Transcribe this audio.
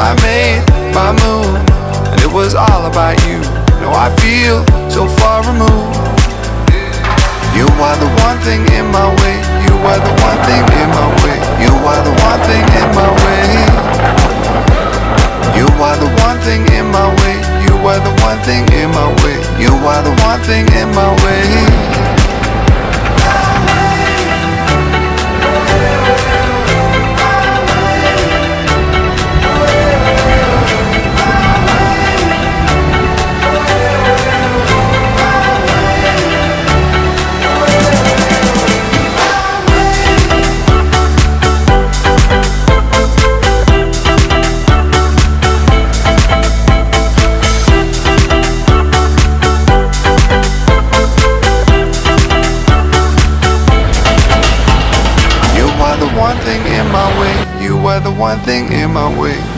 I made my move, and it was all about you. Now I feel so far removed. You are the one thing in my way. You are the one thing in my way. You are the one thing in my way. You are the one thing in my way. You are the one thing in my way. You are the one thing in my way. One thing in my way. You are the one thing in my way.